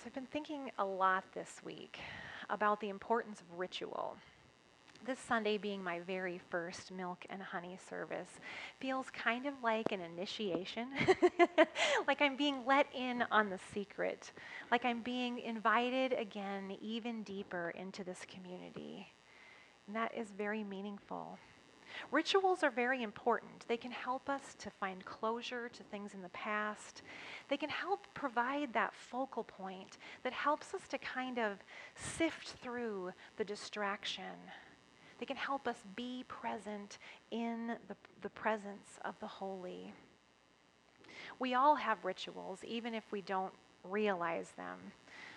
I've been thinking a lot this week about the importance of ritual. This Sunday being my very first milk and honey service feels kind of like an initiation, like I'm being let in on the secret, like I'm being invited again even deeper into this community. And that is very meaningful. Rituals are very important. They can help us to find closure to things in the past. They can help provide that focal point that helps us to kind of sift through the distraction. They can help us be present in the presence of the holy. We all have rituals, even if we don't realize them.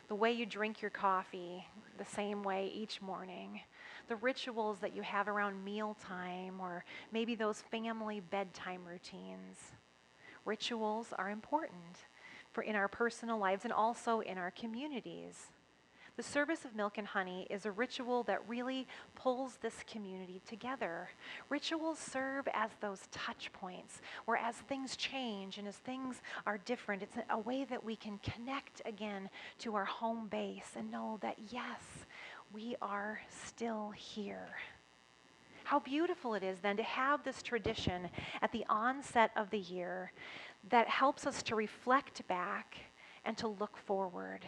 The way you drink your coffee the same way each morning, the rituals that you have around mealtime, or maybe those family bedtime routines. Rituals are important for in our personal lives and also in our communities. The service of milk and honey is a ritual that really pulls this community together. Rituals serve as those touch points where as things change and as things are different, it's a way that we can connect again to our home base and know that yes, we are still here. How beautiful it is then to have this tradition at the onset of the year that helps us to reflect back and to look forward,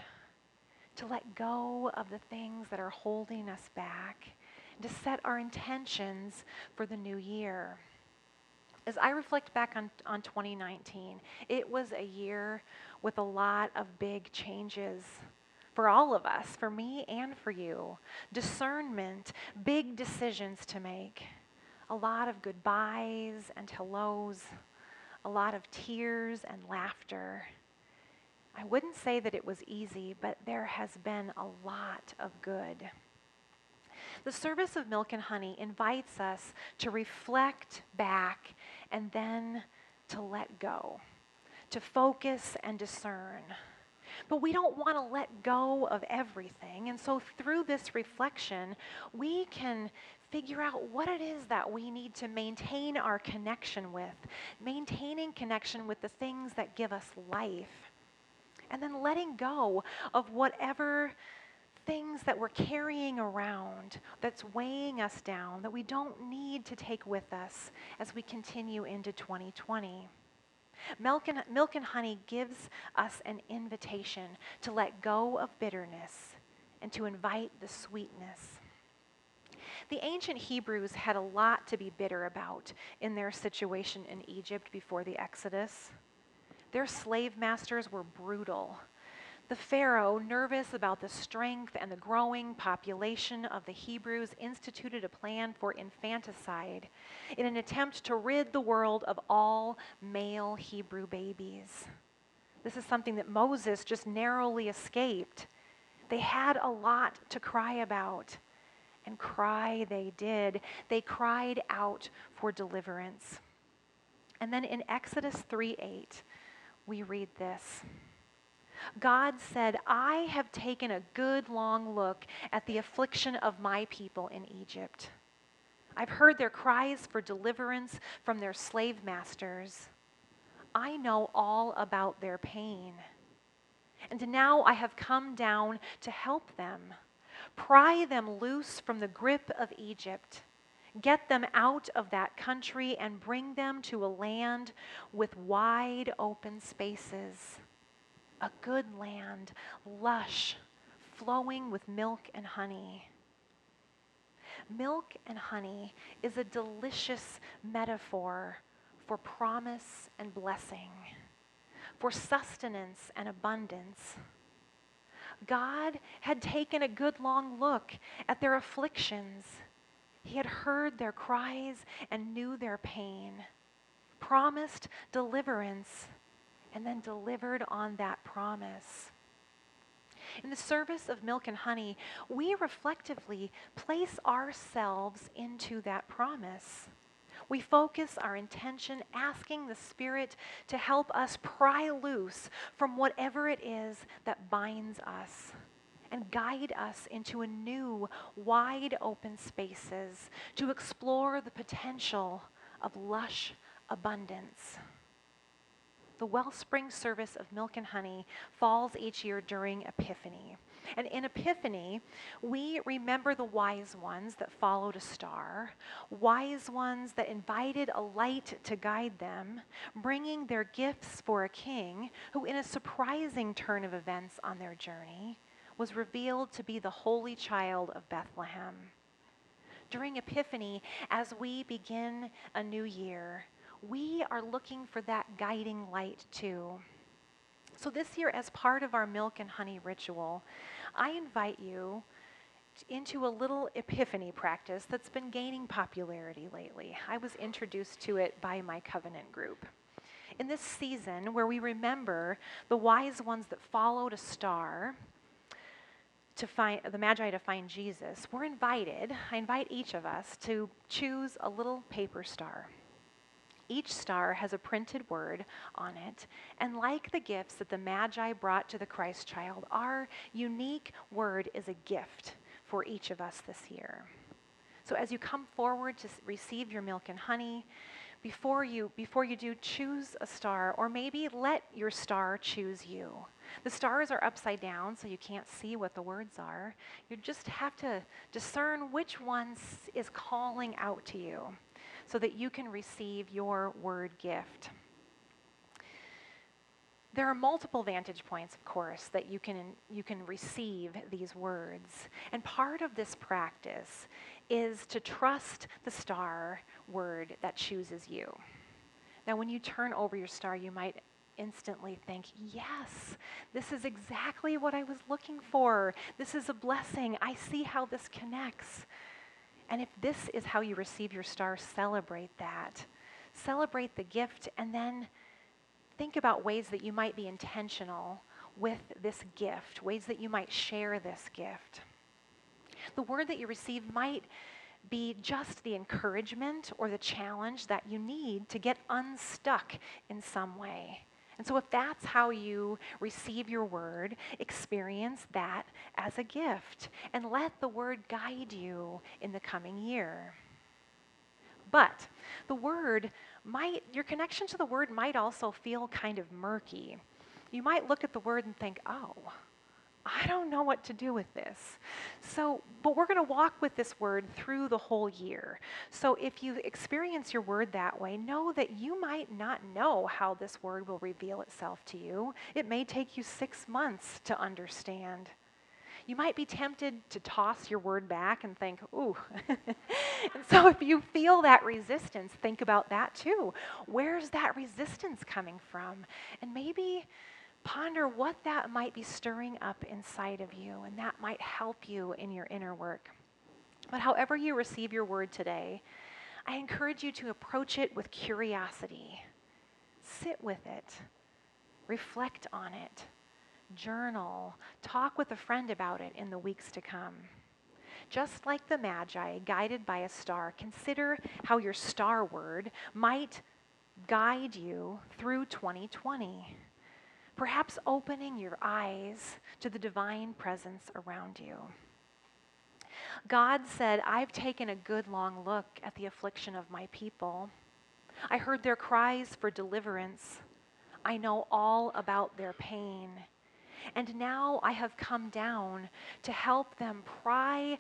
to let go of the things that are holding us back, and to set our intentions for the new year. As I reflect back on 2019, it was a year with a lot of big changes for all of us, for me and for you. Discernment, big decisions to make, a lot of goodbyes and hellos, a lot of tears and laughter. I wouldn't say that it was easy, but there has been a lot of good. The service of milk and honey invites us to reflect back and then to let go, to focus and discern. But we don't want to let go of everything. And so through this reflection, we can figure out what it is that we need to maintain our connection with, maintaining connection with the things that give us life. And then letting go of whatever things that we're carrying around that's weighing us down, that we don't need to take with us as we continue into 2020. Milk and honey gives us an invitation to let go of bitterness and to invite the sweetness. The ancient Hebrews had a lot to be bitter about in their situation in Egypt before the Exodus. Their slave masters were brutal. The Pharaoh, nervous about the strength and the growing population of the Hebrews, instituted a plan for infanticide in an attempt to rid the world of all male Hebrew babies. This is something that Moses just narrowly escaped. They had a lot to cry about, and cry they did. They cried out for deliverance. And then in Exodus 3:8, we read this. God said, I have taken a good long look at the affliction of my people in Egypt. I've heard their cries for deliverance from their slave masters. I know all about their pain. And now I have come down to help them, pry them loose from the grip of Egypt, get them out of that country and bring them to a land with wide open spaces. A good land, lush, flowing with milk and honey. Milk and honey is a delicious metaphor for promise and blessing, for sustenance and abundance. God had taken a good long look at their afflictions. He had heard their cries and knew their pain, promised deliverance, and then delivered on that promise. In the service of milk and honey, we reflectively place ourselves into that promise. We focus our intention, asking the Spirit to help us pry loose from whatever it is that binds us and guide us into a new, wide open spaces to explore the potential of lush abundance. The Wellspring service of milk and honey falls each year during Epiphany. And in Epiphany, we remember the wise ones that followed a star, wise ones that invited a light to guide them, bringing their gifts for a king who, in a surprising turn of events on their journey, was revealed to be the Holy Child of Bethlehem. During Epiphany, as we begin a new year, we are looking for that guiding light too. So this year, as part of our milk and honey ritual, I invite you into a little Epiphany practice that's been gaining popularity lately. I was introduced to it by my covenant group. In this season where we remember the wise ones that followed a star to find the Magi to find Jesus, I invite each of us to choose a little paper star. Each star has a printed word on it, and like the gifts that the Magi brought to the Christ child, our unique word is a gift for each of us this year. So as you come forward to receive your milk and honey, before you do, choose a star, or maybe let your star choose you. The stars are upside down, so you can't see what the words are. You just have to discern which one is calling out to you, so that you can receive your word gift. There are multiple vantage points, of course, that you can receive these words. And part of this practice is to trust the star word that chooses you. Now, when you turn over your star, you might instantly think, yes, this is exactly what I was looking for. This is a blessing. I see how this connects. And if this is how you receive your star, celebrate that. Celebrate the gift, and then think about ways that you might be intentional with this gift, ways that you might share this gift. The word that you receive might be just the encouragement or the challenge that you need to get unstuck in some way. And so if that's how you receive your word, experience that as a gift and let the word guide you in the coming year. But your connection to the word might also feel kind of murky. You might look at the word and think, oh, I don't know what to do with this. But we're going to walk with this word through the whole year. So if you experience your word that way, know that you might not know how this word will reveal itself to you. It may take you 6 months to understand. You might be tempted to toss your word back and think, ooh. And so if you feel that resistance, think about that too. Where's that resistance coming from? And maybe ponder what that might be stirring up inside of you, and that might help you in your inner work. But however you receive your word today, I encourage you to approach it with curiosity. Sit with it. Reflect on it. Journal. Talk with a friend about it in the weeks to come. Just like the Magi, guided by a star, consider how your star word might guide you through 2020. Perhaps opening your eyes to the divine presence around you. God said, I've taken a good long look at the affliction of my people. I heard their cries for deliverance. I know all about their pain. And now I have come down to help them pry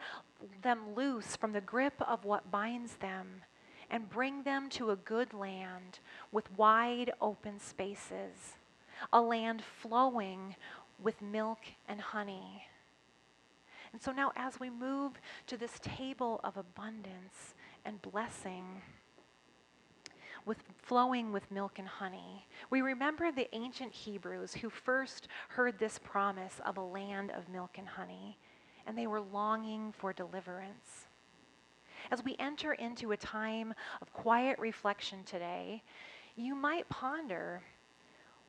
them loose from the grip of what binds them and bring them to a good land with wide open spaces, a land flowing with milk and honey. And so now as we move to this table of abundance and blessing, flowing with milk and honey, we remember the ancient Hebrews who first heard this promise of a land of milk and honey, and they were longing for deliverance. As we enter into a time of quiet reflection today, you might ponder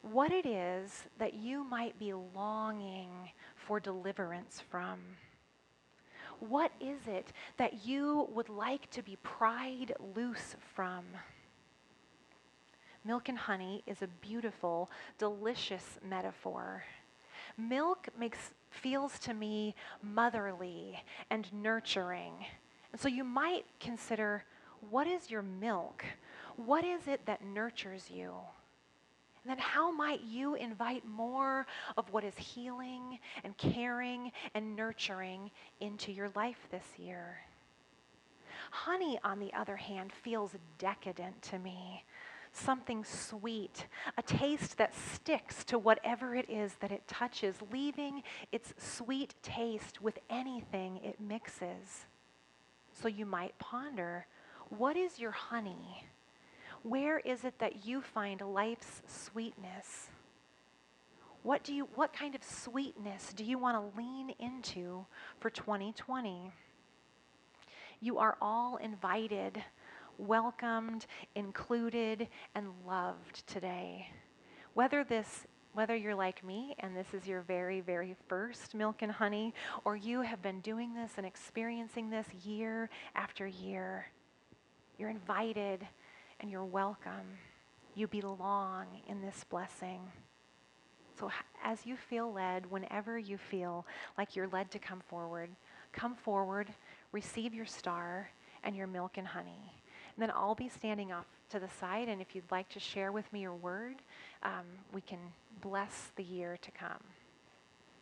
what it is that you might be longing for deliverance from. What is it that you would like to be pried loose from? Milk and honey is a beautiful, delicious metaphor. Milk feels to me motherly and nurturing. And so you might consider, what is your milk? What is it that nurtures you? then how might you invite more of what is healing and caring and nurturing into your life this year? Honey, on the other hand, feels decadent to me. Something sweet, a taste that sticks to whatever it is that it touches, leaving its sweet taste with anything it mixes. So you might ponder, what is your honey? Where is it that you find life's sweetness? What kind of sweetness do you want to lean into for 2020? You are all invited, welcomed, included, and loved today. Whether you're like me and this is your very, very first Milk and Honey, or you have been doing this and experiencing this year after year, you're invited and you're welcome. You belong in this blessing. So as you feel led, whenever you feel like you're led to come forward, receive your star and your milk and honey. And then I'll be standing off to the side, and if you'd like to share with me your word, we can bless the year to come.